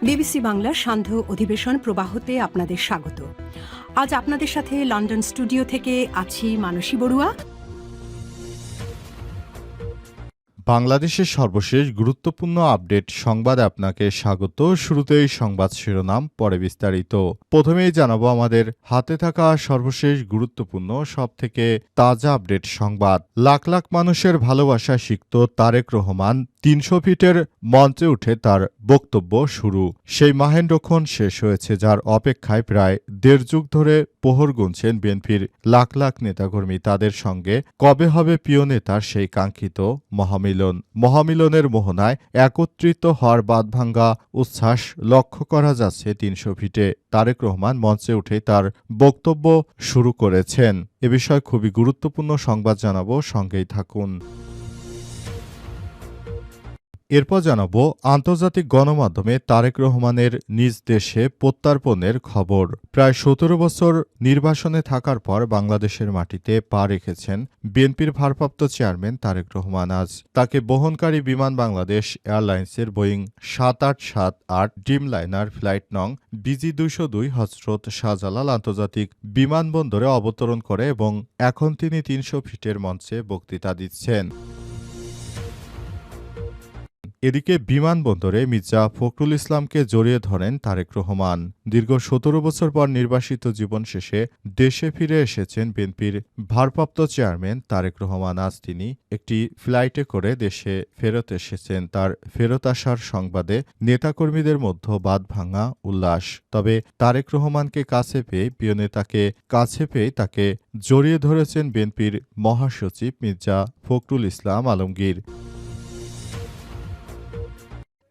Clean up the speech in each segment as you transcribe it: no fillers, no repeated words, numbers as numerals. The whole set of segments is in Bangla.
বিবিসি বাংলার সান্ধ্য অধিবেশন প্রবাহতে আপনাদের স্বাগত। আজ আপনাদের সাথে লন্ডন স্টুডিও থেকে আছি মানসী বড়ুয়া। বাংলাদেশের সর্বশেষ গুরুত্বপূর্ণ আপডেট সংবাদে আপনাকে স্বাগত। শুরুতেই সংবাদ শিরোনাম, পরে বিস্তারিত। প্রথমেই জানাবো আমাদের হাতে থাকা সর্বশেষ গুরুত্বপূর্ণ সবথেকে তাজা আপডেট সংবাদ। লাখ লাখ মানুষের ভালোবাসা সিক্ত তারেক রহমান ৩০০ ফিটের মঞ্চে উঠে তার বক্তব্য শুরু। সেই মাহেন্দ্রক্ষণ শেষ হয়েছে, যার অপেক্ষায় প্রায় দেড় যুগ ধরে প্রহর গুনছেন বিএনপির লাখ লাখ নেতাকর্মী। তাদের সঙ্গে কবে হবে প্রিয় নেতার সেই কাঙ্ক্ষিত মহামিলনের মোহনায় একত্রিত হওয়ার বাঁধভাঙ্গা উচ্ছ্বাস লক্ষ্য করা যাচ্ছে ৩০০ ফিটে। তারেক রহমান মঞ্চে উঠে তার বক্তব্য শুরু করেছেন। এ বিষয়ে খুবই গুরুত্বপূর্ণ সংবাদ জানাবো, সঙ্গেই থাকুন। এরপর জানাবো আন্তর্জাতিক গণমাধ্যমে তারেক রহমানের নিজ দেশে প্রত্যার্পণের খবর। প্রায় ১৭ বছর নির্বাসনে থাকার পর বাংলাদেশের মাটিতে পা রেখেছেন বিএনপির ভারপ্রাপ্ত চেয়ারম্যান তারেক রহমান। আজ তাকে বহনকারী বিমান বাংলাদেশ এয়ারলাইন্সের বোয়িং ৭৮৭৮ ড্রিমলাইনার ফ্লাইট নং BG-202 হজরত শাহজালাল আন্তর্জাতিক বিমানবন্দরে অবতরণ করে এবং এখন তিনি ৩০০ ফিটের মঞ্চে বক্তৃতা দিচ্ছেন। এদিকে বিমানবন্দরে মির্জা ফখরুল ইসলামকে জড়িয়ে ধরেন তারেক রহমান। দীর্ঘ ১৭ বছর পর নির্বাসিত জীবন শেষে দেশে ফিরে এসেছেন বিএনপির ভারপ্রাপ্ত চেয়ারম্যান তারেক রহমান। আজ তিনি একটি ফ্লাইটে করে দেশে ফেরত এসেছেন। তার ফেরত আসার সংবাদে নেতাকর্মীদের মধ্যে বাঁধভাঙা উল্লাস। তবে তারেক রহমানকে কাছে পেয়ে প্রিয় নেতাকে কাছে পেয়ে তাকে জড়িয়ে ধরেছেন বিএনপির মহাসচিব মির্জা ফখরুল ইসলাম আলমগীর।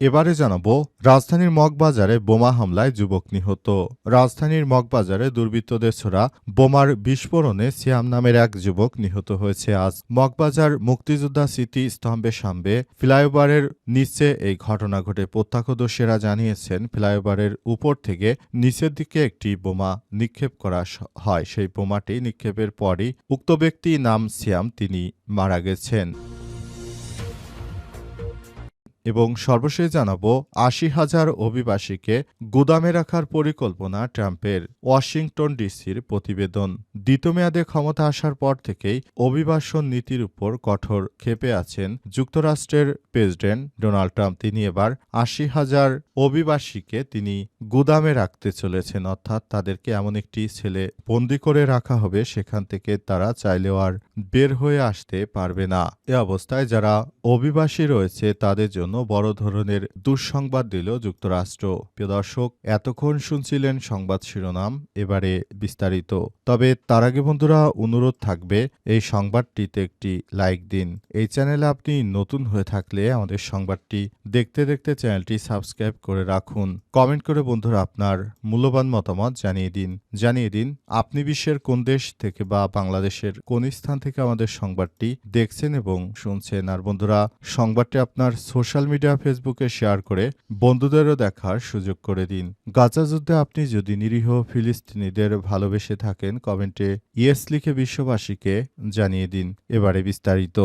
এবারে জানাবো রাজধানীর মগবাজারে বোমা হামলায় যুবক নিহত। রাজধানীর মগবাজারে দুর্বৃত্তদের ছোড়া বোমার বিস্ফোরণে সিয়াম নামের এক যুবক নিহত হয়েছে। আজ মগবাজার মুক্তিযোদ্ধা স্মৃতি স্তম্ভের সামনে ফ্লাইওভারের নিচে এই ঘটনা ঘটে। প্রত্যক্ষদর্শীরা জানিয়েছেন, ফ্লাইওভারের উপর থেকে নিচের দিকে একটি বোমা নিক্ষেপ করা হয়। সেই বোমাটি নিক্ষেপের পরই উক্ত ব্যক্তি নাম সিয়াম, তিনি মারা গেছেন। এবং সর্বশেষ জানাবো ৮০,০০০ অভিবাসীকে গুদামে রাখার পরিকল্পনা ট্রাম্পের। ওয়াশিংটন ডিসির প্রতিবেদন। দ্বিতীয় মেয়াদে ক্ষমতা আসার পর থেকেই অভিবাসন নীতির উপর কঠোর ক্ষেপে আছেন যুক্তরাষ্ট্রের প্রেসিডেন্ট ডোনাল্ড ট্রাম্প। তিনি এবার ৮০,০০০ অভিবাসীকে তিনি গুদামে রাখতে চলেছেন, অর্থাৎ তাদেরকে এমন একটি ছেলে বন্দি করে রাখা হবে, সেখান থেকে তারা চাইলেও আর বের হয়ে আসতে পারবে না। এ অবস্থায় যারা অভিবাসী রয়েছে তাদের জন্য বড় ধরনের দুঃসংবাদ দিল যুক্তরাষ্ট্র। প্রিয় দর্শক, এতক্ষণ শুনছিলেন সংবাদ শিরোনাম, এবারে বিস্তারিত। তবে তার আগে বন্ধুরা, অনুরোধ থাকবে এই সংবাদটিতে একটি লাইক দিন। এই চ্যানেলে আপনি নতুন হয়ে থাকলে আমাদের সংবাদটি দেখতে দেখতে চ্যানেলটি সাবস্ক্রাইব করে রাখুন। কমেন্ট করে বন্ধুরা আপনার মূল্যবান মতামত জানিয়ে দিন আপনি বিশ্বের কোন দেশ থেকে বা বাংলাদেশের কোন স্থান থেকে আমাদের সংবাদটি দেখছেন এবং শুনছেন। আর বন্ধুরা, সংবাদটি আপনার সোশ্যাল মিডিয়া ফেসবুকে শেয়ার করে বন্ধুদেরও দেখার সুযোগ করে দিন। গাজা যুদ্ধে আপনি যদি নিরীহ ফিলিস্তিনিদের ভালোবেসে থাকেন, কমেন্টে ইয়েস লিখে বিশ্ববাসীকে জানিয়ে দিন। এবারে বিস্তারিত।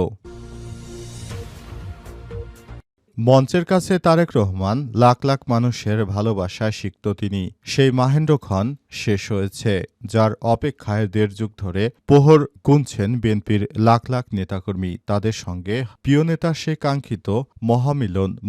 মঞ্চের কাছে তারেক রহমান, লাখ লাখ মানুষের ভালোবাসায় সিক্ত তিনি। সেই মাহেন্দ্রক্ষণ শেষ হয়েছে, যার অপেক্ষায় দেড় যুগ ধরে প্রহর গুনছেন বিএনপির লাখ লাখ নেতাকর্মী। তাদের সঙ্গে প্রিয় নেতার সেই কাঙ্ক্ষিত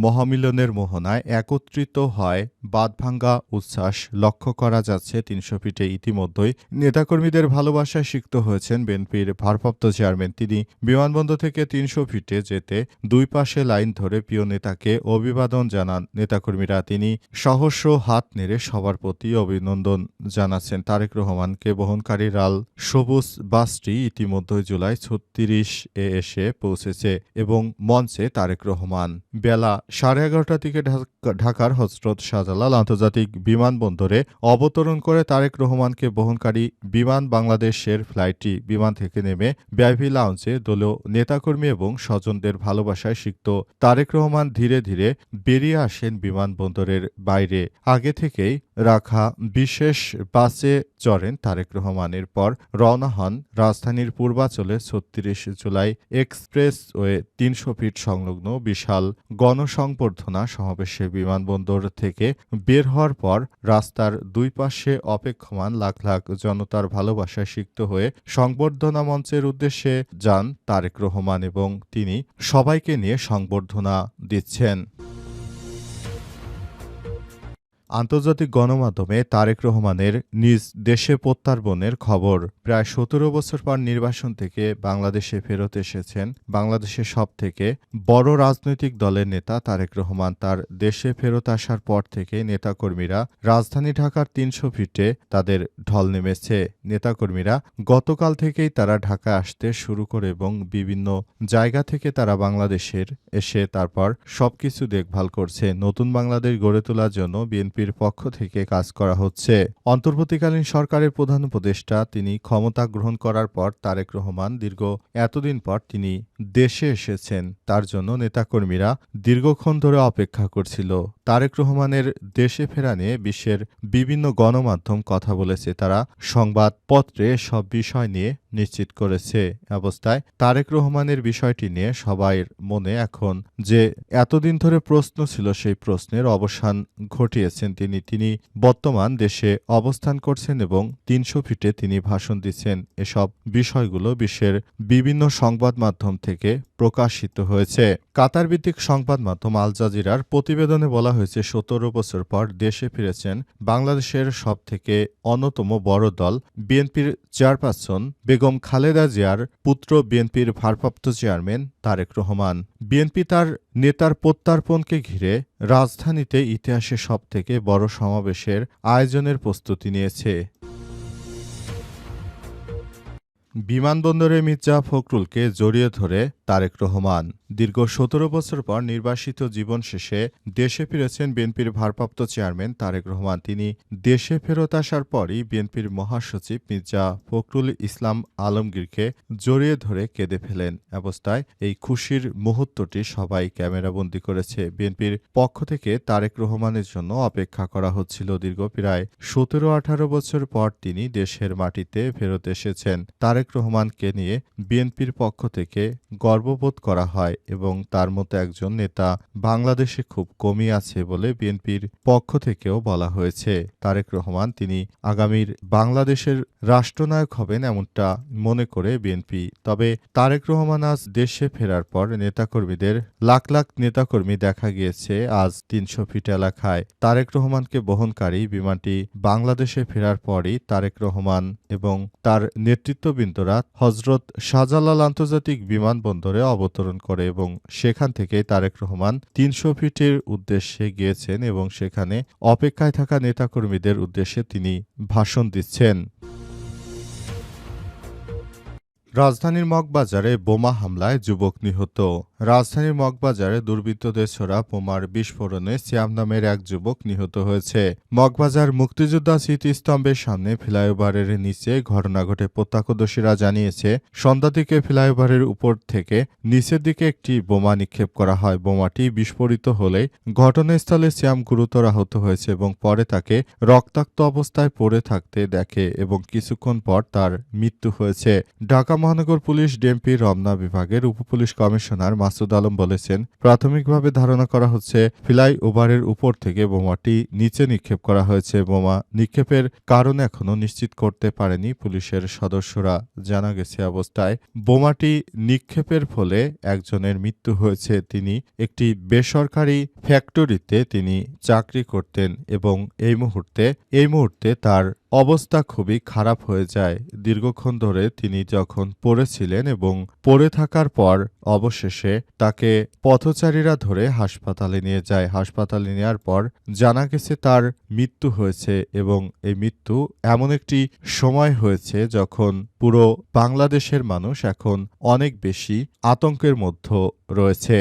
মহামিলনের মোহনায় একত্রিত হয় বাঁধভাঙ্গা উচ্ছ্বাস লক্ষ্য করা যাচ্ছে ৩০০ ফিটে। ইতিমধ্যেই নেতাকর্মীদের ভালোবাসায় সিক্ত হয়েছেন বিএনপির ভারপ্রাপ্ত চেয়ারম্যান। তিনি বিমানবন্দর থেকে ৩০০ ফিটে যেতে দুই পাশে লাইন ধরে প্রিয় নেতাকে অভিবাদন জানান নেতাকর্মীরা। তিনি সহস্র হাত নেড়ে সবার প্রতি অভিনন্দন জানাচ্ছেন। তারেক রহমানকে বহনকারী লাল সবুজ বাসটি ইতিমধ্যে জুলাই ৩৬ এ এসে পৌঁছেছে এবং মঞ্চে তারেক রহমান। বেলা 11:30 থেকে ঢাকার হজরত শাহজালাল আন্তর্জাতিক বিমানবন্দরে অবতরণ করে তারেক রহমানকে বহনকারী বিমান বাংলাদেশের ফ্লাইটটি বিমান থেকে নেমে ভিআইপি লাউঞ্জে দলীয় নেতাকর্মী এবং স্বজনদের ভালোবাসায় সিক্ত তারেক রহমান ধীরে ধীরে বেরিয়ে আসেন বিমানবন্দরের বাইরে। আগে থেকেই রাখা বিশেষ বাসে চড়েন তারেক রহমানের পর রওনা হন রাজধানীর পূর্বাঞ্চলে ৩৬ জুলাই এক্সপ্রেসওয়ে ৩০০ ফিট সংলগ্ন বিশাল গণসংবর্ধনা সমাবেশে। বিমানবন্দর থেকে বের হওয়ার পর রাস্তার দুই পাশে অপেক্ষমান লাখ লাখ জনতার ভালোবাসায় সিক্ত হয়ে সংবর্ধনা মঞ্চের উদ্দেশ্যে যান তারেক রহমান এবং তিনি সবাইকে নিয়ে সংবর্ধনা দিচ্ছেন। আন্তর্জাতিক গণমাধ্যমে তারেক রহমানের নিজ দেশে প্রত্যার্পণের খবর। প্রায় ১৭ বছর পর নির্বাসন থেকে বাংলাদেশে ফেরত এসেছেন বাংলাদেশের সবথেকে বড় রাজনৈতিক দলের নেতা তারেক রহমান। তার দেশে ফেরত আসার পর থেকে নেতাকর্মীরা রাজধানী ঢাকার ৩০০ ফিটে তাদের ঢল নেমেছে। নেতাকর্মীরা গতকাল থেকেই তারা ঢাকা আসতে শুরু করে এবং বিভিন্ন জায়গা থেকে তারা বাংলাদেশের এসে তারপর সবকিছু দেখভাল করছে। নতুন বাংলাদেশ গড়ে তোলার জন্য বিএনপির পক্ষ থেকে কাজ করা হচ্ছে। অন্তর্বর্তীকালীন সরকারের প্রধান উপদেষ্টা তিনি ক্ষমতা গ্রহণ করার পর তারেক রহমান দীর্ঘ এতদিন পর তিনি দেশে এসেছেন। তার জন্য নেতাকর্মীরা দীর্ঘক্ষণ ধরে অপেক্ষা করছিল। তারেক রহমানের দেশে ফেরা নিয়ে বিশ্বের বিভিন্ন গণমাধ্যম কথা বলেছে। তারা সংবাদপত্রে সব বিষয় নিয়ে নিশ্চিত করেছে। অবস্থায় তারেক রহমানের বিষয়টি নিয়ে সবার মনে এখন যে এতদিন ধরে প্রশ্ন ছিল সেই প্রশ্নের অবসান ঘটিয়েছেন তিনি বর্তমান দেশে অবস্থান করছেন এবং ৩০০ ফিটে তিনি ভাষণ দিচ্ছেন। এসব বিষয়গুলো বিশ্বের বিভিন্ন সংবাদ মাধ্যম থেকে প্রকাশিত হয়েছে। কাতার ভিত্তিক সংবাদ মাধ্যম আল জাজিরার প্রতিবেদনে বলা হয়েছে ১৭ বছর পর দেশে ফিরেছেন বাংলাদেশের সবথেকে অন্যতম বড় দল বিএনপির চেয়ারপারসন বেগম খালেদা জিয়ার পুত্র বিএনপির ভারপ্রাপ্ত চেয়ারম্যান তারেক রহমান। বিএনপি তার নেতার প্রত্যার্পণকে ঘিরে রাজধানীতে ইতিহাসে সবথেকে বড় সমাবেশের আয়োজনের প্রস্তুতি নিয়েছে। বিমানবন্দরে মির্জা ফখরুলকে জড়িয়ে ধরে তারেক রহমান। দীর্ঘ ১৭ বছর পর নির্বাসিত জীবন শেষে দেশে ফিরেছেন বিএনপির ভারপ্রাপ্ত চেয়ারম্যান তারেক রহমান। তিনি দেশে ফেরত আসার পরই বিএনপির মহাসচিব মির্জা ফখরুল ইসলাম আলমগীরকে জড়িয়ে ধরে কেঁদে ফেলেন। অবস্থায় এই খুশির মুহূর্তটি সবাই ক্যামেরাবন্দি করেছে। বিএনপির পক্ষ থেকে তারেক রহমানের জন্য অপেক্ষা করা হচ্ছিল। দীর্ঘ প্রায় ১৭-১৮ বছর পর তিনি দেশের মাটিতে ফেরত এসেছেন। তারেক রহমানকে নিয়ে বিএনপির পক্ষ থেকে গর্ববোধ করা হয় এবং তার মতো একজন নেতা বাংলাদেশে খুব কমই আছে বলে বিএনপির পক্ষ থেকেও বলা হয়েছে। তারেক রহমান তিনি আগামীর বাংলাদেশের রাষ্ট্রনায়ক হবেন এমনটা মনে করে বিএনপি। তবে তারেক রহমান আজ দেশে ফেরার পর নেতাকর্মীদের লাখ লাখ নেতাকর্মী দেখা গিয়েছে আজ ৩০০ ফিট এলাকায়। তারেক রহমানকে বহনকারী বিমানটি বাংলাদেশে ফেরার পরই তারেক রহমান এবং তার নেতৃত্ববৃন্দরা হজরত শাহজালাল আন্তর্জাতিক বিমানবন্দরে অবতরণ করে এবং সেখান থেকে তারেক রহমান ৩০০ ফিটের উদ্দেশ্যে গিয়েছেন এবং সেখানে অপেক্ষায় থাকা নেতাকর্মীদের উদ্দেশ্যে তিনি ভাষণ দিচ্ছেন। রাজধানীর মগবাজারে বোমা হামলায় যুবক নিহত। রাজধানীর মগবাজারে দুর্বৃত্তদের ছোড়া বোমার বিস্ফোরণে সিয়াম নামের এক যুবক নিহত হয়েছে। মগবাজার মুক্তিযোদ্ধা স্মৃতিস্তম্ভের সামনে ফ্লাইওভারের নিচে ঘটনা ঘটে। প্রত্যক্ষদর্শীরা জানিয়েছে সন্ধ্যা থেকে ফ্লাইওভারের উপর থেকে নিচের দিকে একটি বোমা নিক্ষেপ করা হয়। বোমাটি বিস্ফোরিত হলে ঘটনাস্থলে সিয়াম গুরুতর আহত হয়েছে এবং পরে তাকে রক্তাক্ত অবস্থায় পড়ে থাকতে দেখে এবং কিছুক্ষণ পর তার মৃত্যু হয়েছে। ঢাকা মহানগর পুলিশ ডিএমপি রমনা বিভাগের উপপুলিশ কমিশনার মাসুদ আলম বলেছেন, প্রাথমিকভাবে ধারণা করা হচ্ছে ফ্লাইওভারের উপর থেকে বোমাটি নিচে নিক্ষেপ করা হয়েছে। বোমা নিক্ষেপের কারণ এখনো নিশ্চিত করতে পারেনি পুলিশের সদস্যরা। জানা গেছে অবস্থায় বোমাটি নিক্ষেপের ফলে একজনের মৃত্যু হয়েছে। তিনি একটি বেসরকারি ফ্যাক্টরিতে তিনি চাকরি করতেন এবং এই মুহূর্তে তার অবস্থা খুবই খারাপ হয়ে যায়। দীর্ঘক্ষণ ধরে তিনি যখন পড়েছিলেন এবং পড়ে থাকার পর অবশেষে তাকে পথচারীরা ধরে হাসপাতালে নিয়ে যায়। হাসপাতালে নেওয়ার পর জানা গেছে তার মৃত্যু হয়েছে এবং এই মৃত্যু এমন একটি সময় হয়েছে যখন পুরো বাংলাদেশের মানুষ এখন অনেক বেশি আতঙ্কের মধ্যে রয়েছে।